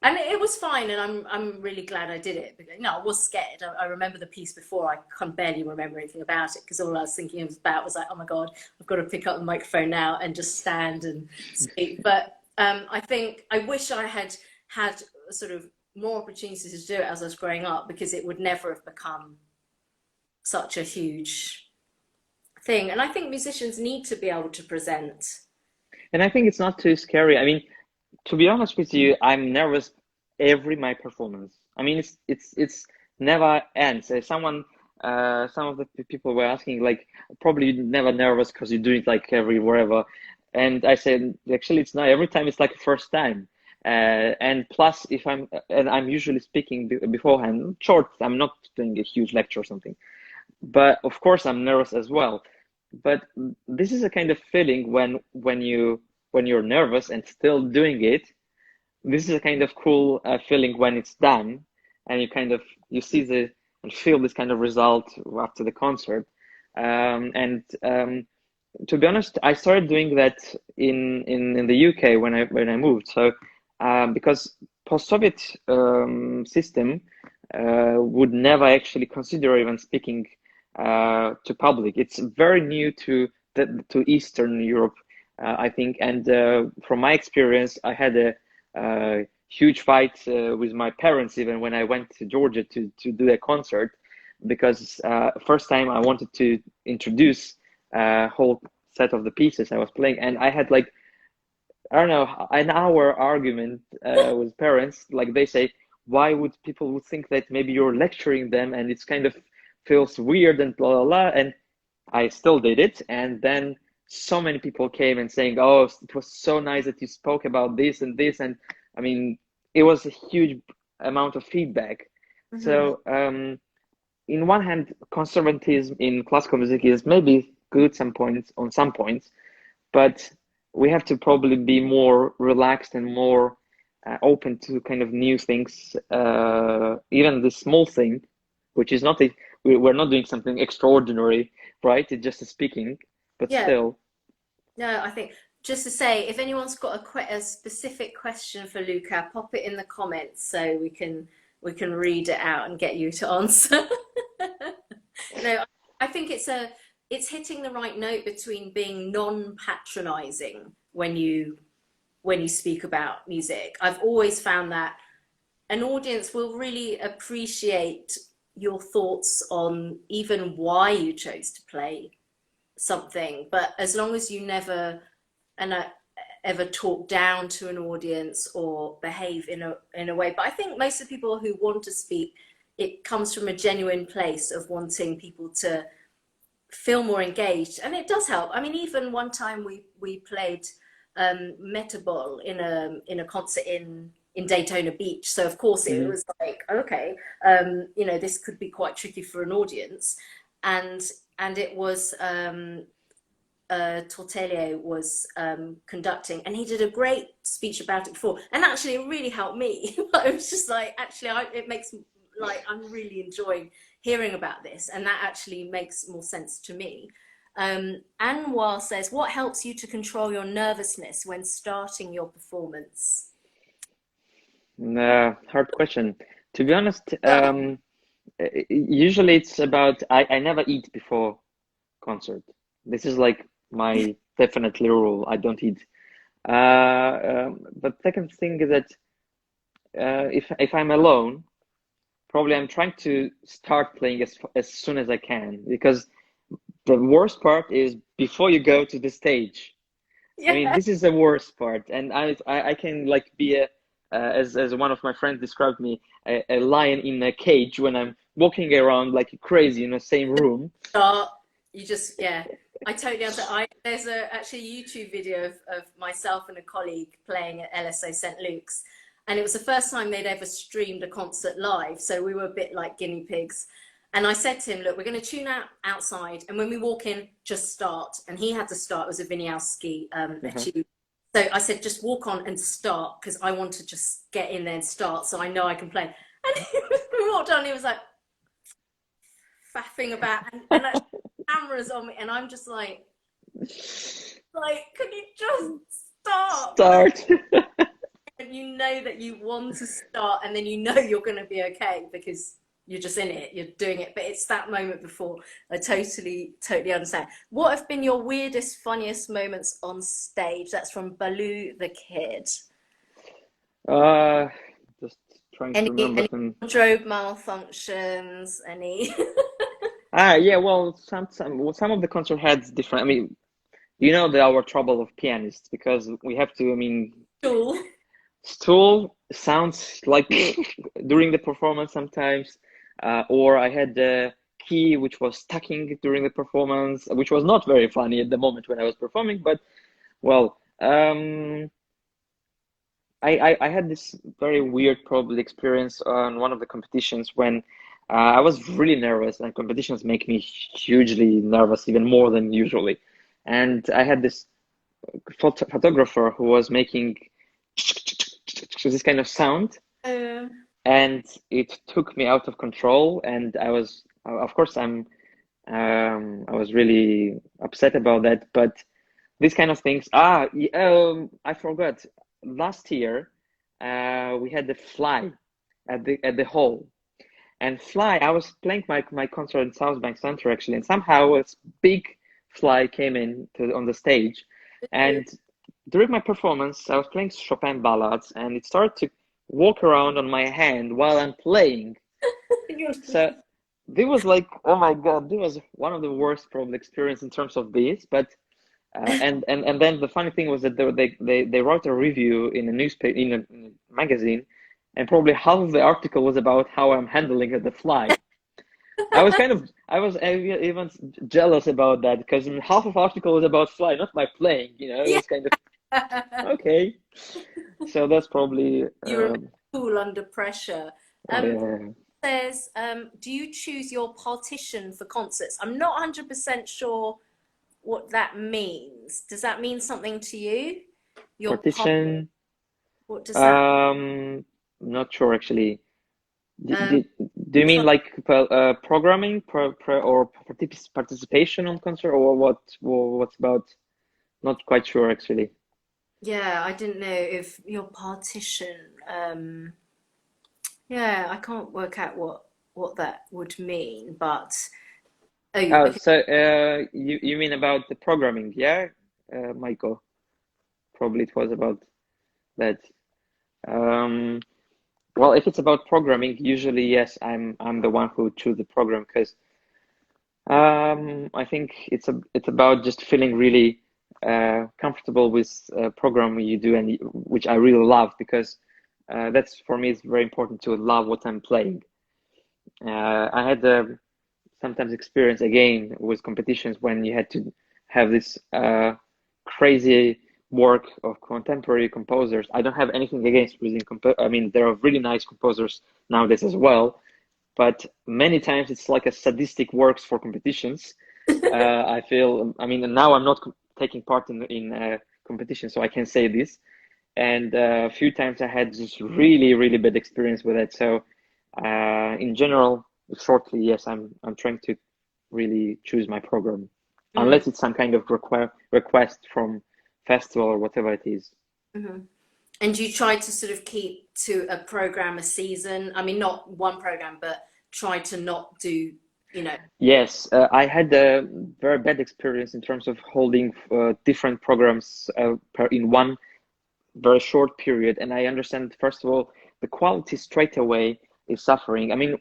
And it was fine, and I'm really glad I did it. Because, you know, I was scared. I remember the piece before. I can barely remember anything about it because all I was thinking about was like, oh my God, I've got to pick up the microphone now and just stand and speak. But I think I wish I had sort of more opportunities to do it as I was growing up, because it would never have become such a huge thing. And I think musicians need to be able to present. And I think it's not too scary. I mean, to be honest with you, I'm nervous every my performance. I mean, it's never ends. Some of the people were asking, like, probably you're never nervous because you do it like every wherever, and I said actually it's not. Every time it's like a first time. And plus, if I'm usually speaking beforehand, short. I'm not doing a huge lecture or something. But of course, I'm nervous as well. But this is a kind of feeling when you're nervous and still doing it. This is a kind of cool feeling when it's done, and you see the and feel this kind of result after the concert. And to be honest, I started doing that in the UK when I moved. So because post-Soviet system would never actually consider even speaking to public. It's very new to Eastern Europe, I think. And from my experience, I had a huge fight with my parents even when I went to Georgia to do a concert, because first time I wanted to introduce a whole set of the pieces I was playing, and I had like, I don't know, an hour argument with parents. Like they say, why would people would think that maybe you're lecturing them, and it's kind of feels weird and blah blah blah. And I still did it, and then so many people came and saying, "Oh, it was so nice that you spoke about this and this." And I mean, it was a huge amount of feedback. Mm-hmm. So, in one hand, conservatism in classical music is maybe good some points on some points, but we have to probably be more relaxed and more open to kind of new things. Even the small thing, which is not we're not doing something extraordinary, right? It's just a speaking, but Yeah. still. No, I think just to say, if anyone's got a specific question for Luca, pop it in the comments so we can read it out and get you to answer. No, I think it's hitting the right note between being non-patronizing when you speak about music. I've always found that an audience will really appreciate your thoughts on even why you chose to play something, but as long as you never and ever talk down to an audience or behave in a way. But I think most of the people who want to speak, it comes from a genuine place of wanting people to feel more engaged, and it does help. I mean, even one time we played Metabol in a concert in Daytona Beach. So of course it Mhm. was like, okay, this could be quite tricky for an audience, and it was Tortelio was conducting, and he did a great speech about it before, and actually it really helped me. I was just like, actually, it makes like I'm really enjoying hearing about this, and that actually makes more sense to me. Anwar says, what helps you to control your nervousness when starting your performance? Hard question. To be honest, usually it's about I never eat before concert. This is like my definitely rule. I don't eat. But second thing is that if I'm alone, probably I'm trying to start playing as soon as I can, because the worst part is before you go to the stage. I mean, Yeah. this is the worst part, and I can like be as one of my friends described me, a lion in a cage when I'm walking around like crazy in the same room. Start, yeah. I totally understand. There's actually a YouTube video of myself and a colleague playing at LSO St. Luke's, and it was the first time they'd ever streamed a concert live, so we were a bit like guinea pigs. And I said to him, look, we're going to tune out outside, and when we walk in, just start. And he had to start. It was a Winiarski Uh-huh. tune. So I said, just walk on and start, because I want to just get in there and start so I know I can play. And we walked on, he was like faffing about, and cameras on me, and I'm just like, can you just start? Start. And you know that you want to start, and then you know you're going to be okay because you're just in it, you're doing it. But it's that moment before. I totally understand. What have been your weirdest, funniest moments on stage? That's from Baloo the Kid. Uh, just trying to remember Any some. wardrobe malfunctions? Any? Yeah, well, some of the concert had different. I mean, our trouble of pianists, because we have to. I mean, Cool. stool sounds like during the performance sometimes, or I had the key which was stacking during the performance, which was not very funny at the moment when I was performing, but well, I had this very weird probably experience on one of the competitions when I was really nervous, and competitions make me hugely nervous, even more than usually. And I had this photographer who was making this kind of sound, Uh, and it took me out of control. And of course, I was really upset about that. But these kind of things. I forgot. Last year, we had the fly at the hall, and fly. I was playing my concert in South Bank Center actually, and somehow a big fly came in on the stage, and during my performance, I was playing Chopin ballads, and it started to walk around on my hand while I'm playing. So this was like, oh my God, this was one of the worst probably experience in terms of this. But and then the funny thing was that they wrote a review in a newspaper in a magazine, and probably half of the article was about how I'm handling the fly. I was even jealous about that, because half of the article was about fly, not my playing. It yeah. was kind of okay. So that's probably You remain cool under pressure. Um, yeah. do you choose your partition for concerts? I'm not 100% sure what that means. Does that mean something to you? Your part, Partition. what does that Not sure actually. Do, um do, do you try mean like programming or participation on concert or what? What's about? Not quite sure actually. yeah, I didn't know if your partition yeah, I can't work out what that would mean, but oh Oh, okay. so you mean about the programming, yeah, Michael? Probably it was about that. Um, well, if it's about programming, usually yes, I'm the one who choose the program because I think it's about just feeling really comfortable with program you do and which I really love because that's for me it's very important to love what I'm playing. I had sometimes experience again with competitions when you had to have this crazy work of contemporary composers. I don't have anything against using I mean, there are really nice composers nowadays as well, but many times it's like a sadistic works for competitions. I feel, I mean, now I'm not taking part in competition, so I can say this. And a few times I had just really bad experience with it. So in general, shortly, yes, I'm trying to really choose my program, Mm, unless it's some kind of request from festival or whatever it is. hmm. And you try to sort of keep to a program a season. I mean, not one program, but try to not do, you know. Yes, I had a very bad experience in terms of holding different programs in one very short period. And I understand, first of all, the quality straight away is suffering. I mean,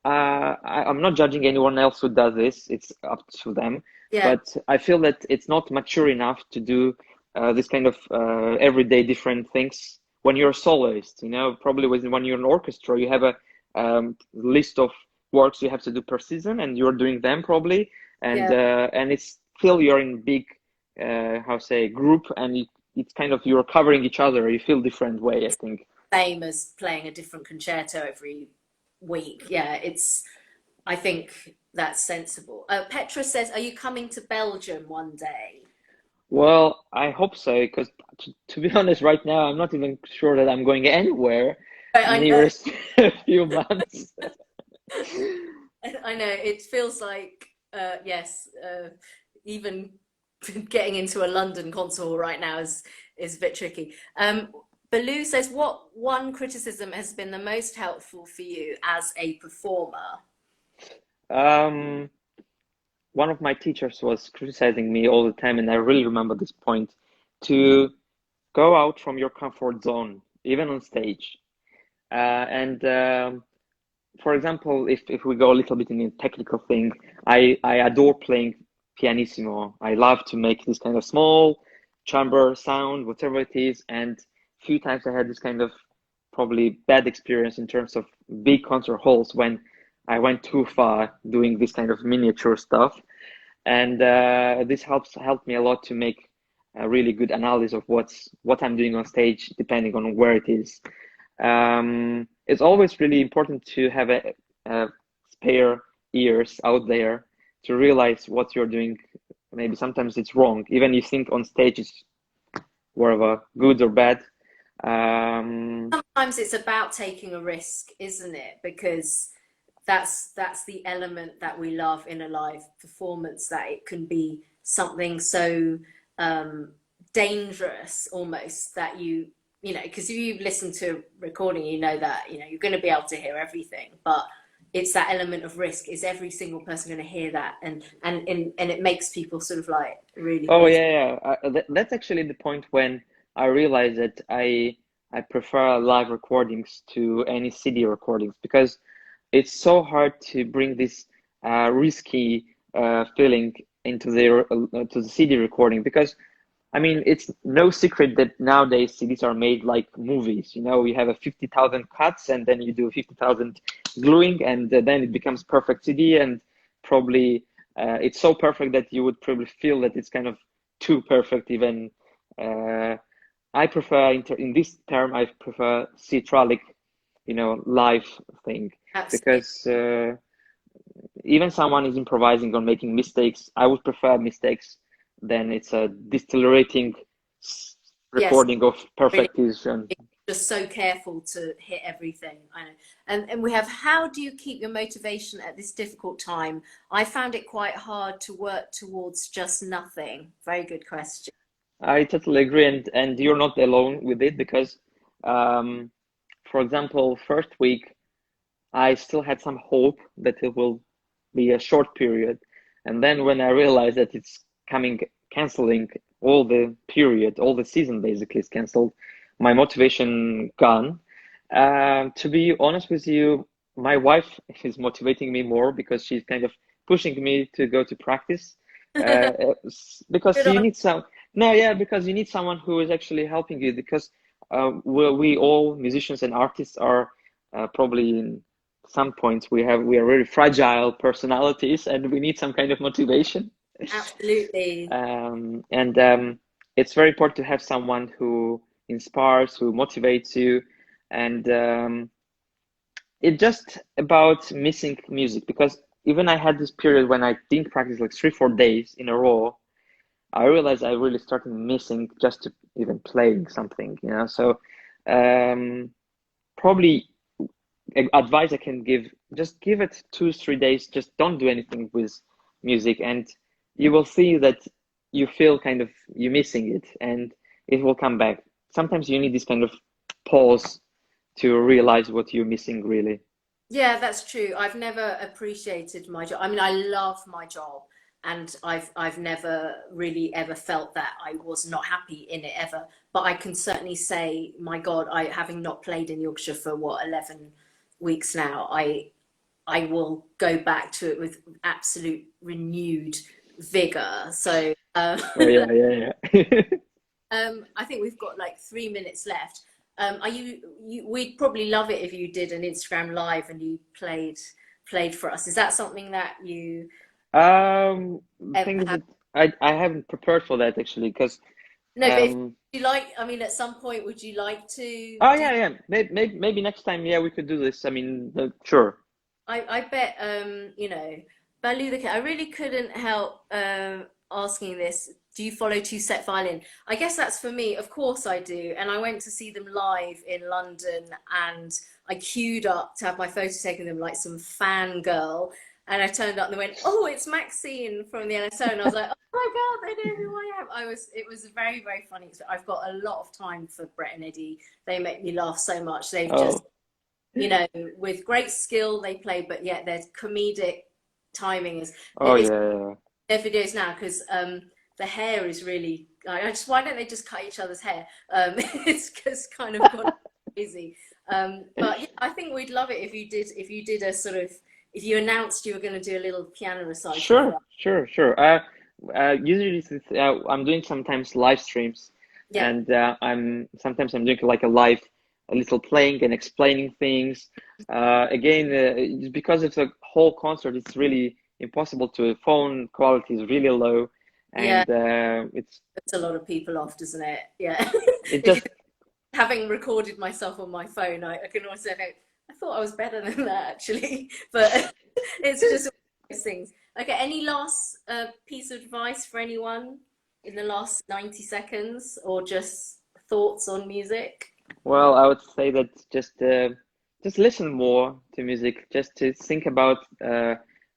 I'm not judging anyone else who does this, it's up to them. Yeah, But I feel that it's not mature enough to do this kind of everyday different things when you're a soloist. You know, probably when you're an orchestra, you have a list of works you have to do per season, and you're doing them probably, yeah. and it's still you're in big, how say, group, and it's kind of you're covering each other. You feel different way, I think. Same as playing a different concerto every week. Yeah, it's, I think that's sensible. Petra says, are you coming to Belgium one day? Well, I hope so, because to be honest, right now I'm not even sure that I'm going anywhere I know, nearest few months. I know. It feels like, yes, even getting into a London concert hall right now is a bit tricky. Baloo says, what one criticism has been the most helpful for you as a performer? Um, one of my teachers was criticizing me all the time, and I really remember this point, to go out from your comfort zone, even on stage. And For example, if we go a little bit in a technical thing, I adore playing pianissimo. I love to make this kind of small chamber sound, whatever it is. And a few times I had this kind of probably bad experience in terms of big concert halls when I went too far doing this kind of miniature stuff. And this helped me a lot to make a really good analysis of what I'm doing on stage, depending on where it is. It's always really important to have a spare ears out there to realize what you're doing. Maybe sometimes it's wrong. Even you think on stage it's whatever, good or bad. Um, Sometimes it's about taking a risk, isn't it? Because that's the element that we love in a live performance, that it can be something so um, dangerous almost that you know, because you listen to a recording, you know that you know you're going to be able to hear everything, but it's that element of risk. Is every single person going to hear that? And it makes people sort of like really oh be. yeah, yeah. That's actually the point when I realized that I prefer live recordings to any CD recordings because it's so hard to bring this risky feeling into the CD recording because I mean it's no secret that nowadays CDs are made like movies. You know, you have a 50,000 cuts and then you do 50,000 gluing and then it becomes perfect CD and probably it's so perfect that you would probably feel that it's kind of too perfect even. Uh, I prefer in this term I prefer theatralic, you know, live thing Absolutely. because even someone is improvising or making mistakes, I would prefer mistakes then it's a decelerating Yes, recording of really. perfection. Just so careful to hit everything. I know. And we have, how do you keep your motivation at this difficult time? I found it quite hard to work towards just nothing. Very good question. I totally agree, and you're not alone with it because, um, for example, first week I still had some hope that it will be a short period, and then when I realized that it's coming, canceling all the period, all the season basically is canceled, my motivation gone. To be honest with you, my wife is motivating me more because she's kind of pushing me to go to practice. Because Good you on. need some, no, yeah, because you need someone who is actually helping you because we all musicians and artists are probably in some points we are very fragile personalities and we need some kind of motivation. Absolutely. And it's very important to have someone who inspires, who motivates you, and it's just about missing music because even I had this period when I didn't practice like 3 4 days in a row. I realized I really started missing just to even playing something, you know. So um, probably advice I can give, just give it 2 3 days, just don't do anything with music, and you will see that you feel kind of you missing it and it will come back. Sometimes you need this kind of pause to realize what you're missing really. Yeah, that's true. I've never appreciated my job. I mean, I love my job, and I've never really ever felt that I was not happy in it ever. But I can certainly say, my God, I having not played in Yorkshire for what, 11 weeks now, I will go back to it with absolute renewed vigor. So Oh yeah, yeah, yeah. I think we've got like 3 minutes left. Are you? We'd probably love it if you did an Instagram live and you played for us. Is that something that you The ever thing is have? that I haven't prepared for that actually because No, but if um you like, I mean, at some point, would you like to oh do? yeah, yeah, maybe next time, yeah, we could do this. I mean, sure. I bet Balu the cat. I really couldn't help asking this. Do you follow Two Set Violin? I guess that's for me. Of course I do. And I went to see them live in London, and I queued up to have my photo taken with them like some fangirl. And I turned up and they went, "Oh, it's Maxine from the NSO," and I was like, "Oh my God, they know who I am." It was a very, very funny. I've got a lot of time for Brett and Eddie. They make me laugh so much. They've just Oh, with great skill they play, but yet their comedic timing is oh it's yeah, their videos now because the hair is really. I just why don't they just cut each other's hair? It's just kind of gone crazy. But yeah, I think we'd love it if you did a sort of if you announced you were going to do a little piano recital for sure, us. sure, sure. Usually I'm doing sometimes live streams, Yeah, and I'm doing like a live, a little playing and explaining things. Again, because it's a whole concert, it's really impossible to. Phone quality is really low, yeah, and it's a lot of people off, doesn't it? Yeah, it if you just having recorded myself on my phone, I can also go, I thought I was better than that actually, but it's just one of those things. Okay, any last piece of advice for anyone in the last 90 seconds or just thoughts on music? well, I would say that just listen more to music, just to think about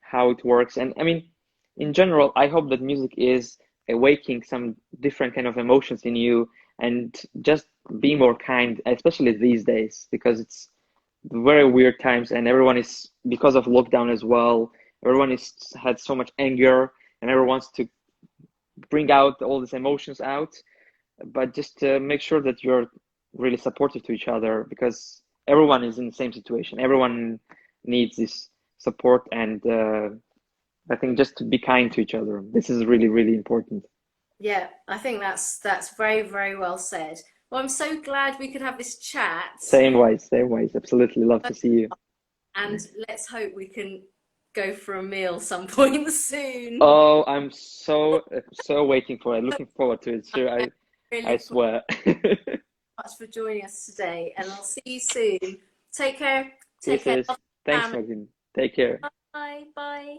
how it works. And I mean, in general, I hope that music is awaking some different kind of emotions in you, and just be more kind, especially these days, because it's very weird times, and everyone is, because of lockdown as well, everyone is had so much anger, and everyone wants to bring out all these emotions out, but just make sure that you're really supportive to each other because everyone is in the same situation. Everyone needs this support, and I think just to be kind to each other. This is really, really important. Yeah, I think that's very, very well said. Well, I'm so glad we could have this chat, Same ways, same ways. Absolutely love to see you. and let's hope we can go for a meal some point soon. Oh, I'm so waiting for it. Looking forward to it. Sure, Yeah, I really swear. much for joining us today, and I'll see you soon. Take care. Take This care. is Love the thanks, family. Maxine. Take care. Bye. Bye.